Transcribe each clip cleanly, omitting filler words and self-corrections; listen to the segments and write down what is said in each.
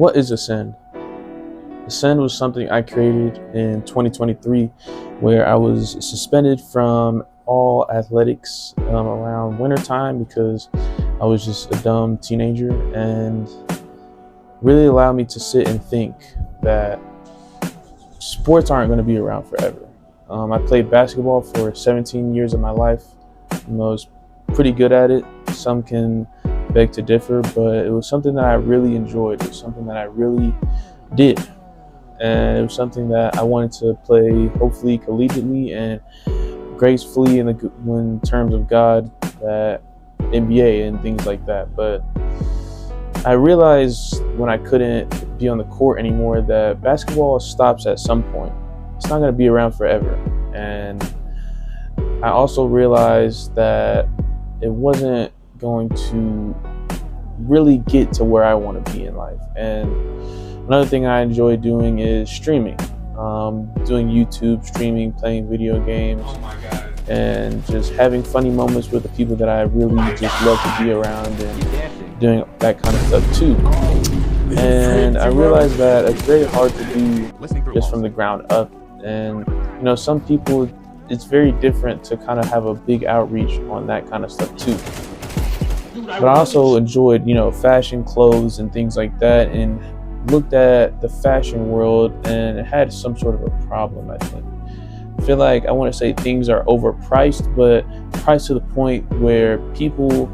What is Ascend? Ascend was something I created in 2023 where I was suspended from all athletics around wintertime because I was just a dumb teenager, and really allowed me to sit and think that sports aren't going to be around forever. I played basketball for 17 years of my life. I was pretty good at it. Some can beg to differ, but it was something that I really enjoyed. It was something that I really did. And it was something that I wanted to play, hopefully collegiately and gracefully in terms of God, that NBA and things like that. But I realized when I couldn't be on the court anymore that basketball stops at some point. It's not going to be around forever. And I also realized that it wasn't going to really get to where I want to be in life. And another thing I enjoy doing is streaming, doing YouTube streaming, playing video games, and just having funny moments with the people that I really just love to be around, and doing that kind of stuff too. And I realized that it's very hard to do just from the ground up. And some people, it's very different to kind of have a big outreach on that kind of stuff too. But I also enjoyed, fashion, clothes, and things like that, and looked at the fashion world, and it had some sort of a problem, I think. I feel like I want to say things are overpriced, but priced to the point where people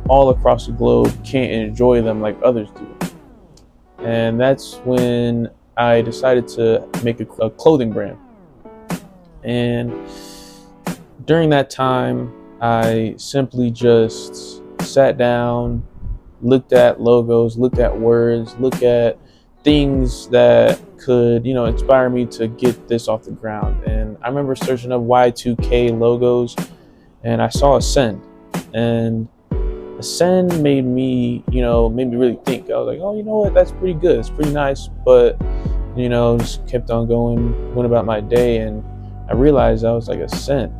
all across the globe can't enjoy them like others do. And that's when I decided to make a clothing brand. And during that time, I simply just sat down, looked at logos, looked at words, looked at things that could, inspire me to get this off the ground. And I remember searching up Y2K logos, and I saw Ascend. And Ascend made me really think. I was like, oh, you know what? That's pretty good. It's pretty nice. But, just kept on going, went about my day, and I realized I was like, Ascend.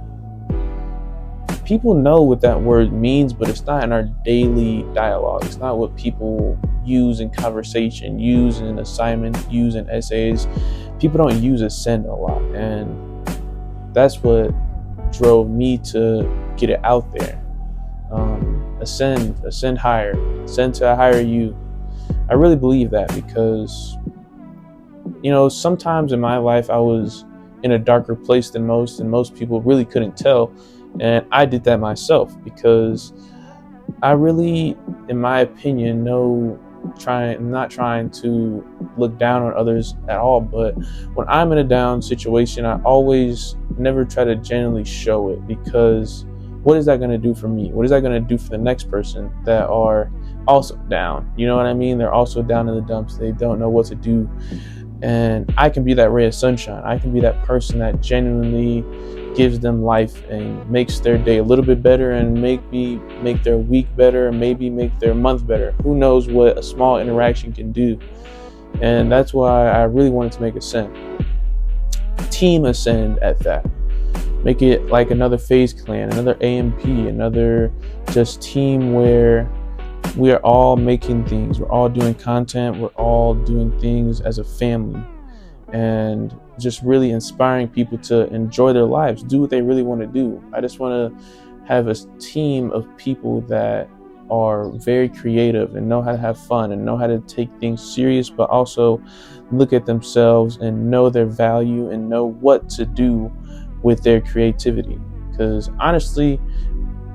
People know what that word means, but it's not in our daily dialogue. It's not what people use in conversation, use in assignments, use in essays. People don't use Ascend a lot. And that's what drove me to get it out there. Ascend higher, ascend to a higher you. I really believe that because, sometimes in my life I was in a darker place than most, and most people really couldn't tell. And I did that myself because I really, in my opinion, not trying to look down on others at all, but when I'm in a down situation, I always never try to genuinely show it, because what is that going to do for me? What is that going to do for the next person that are also down? You know what I mean? They're also down in the dumps. They don't know what to do. And I can be that ray of sunshine. I can be that person that genuinely gives them life and makes their day a little bit better, and maybe make their week better, and maybe make their month better. Who knows what a small interaction can do? And that's why I really wanted to make Ascend. Team Ascend at that. Make it like another FaZe Clan, another AMP, another just team where we are all making things. We're all doing content. We're all doing things as a family, and just really inspiring people to enjoy their lives, do what they really want to do. I just want to have a team of people that are very creative and know how to have fun and know how to take things serious, but also look at themselves and know their value and know what to do with their creativity. Because honestly,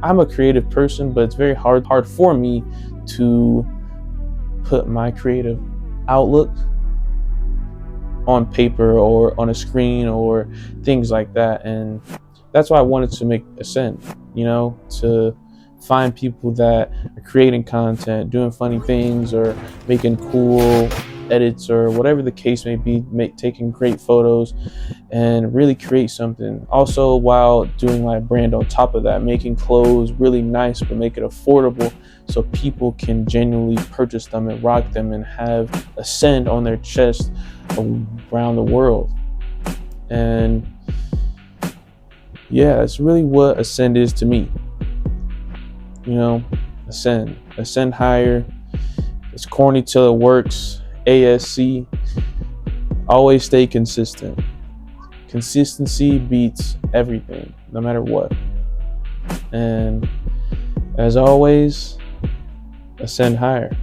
I'm a creative person, but it's very hard for me to put my creative outlook on paper or on a screen or things like that. And that's why I wanted to make Ascend, to find people that are creating content, doing funny things, or making cool edits, or whatever the case may be, taking great photos, and really create something. Also, while doing my brand on top of that, making clothes really nice, but make it affordable so people can genuinely purchase them and rock them and have Ascend on their chest around the world. And yeah, that's really what Ascend is to me. Ascend higher. It's corny till it works. ASC, always stay consistent. Consistency beats everything, no matter what. And as always, ascend higher.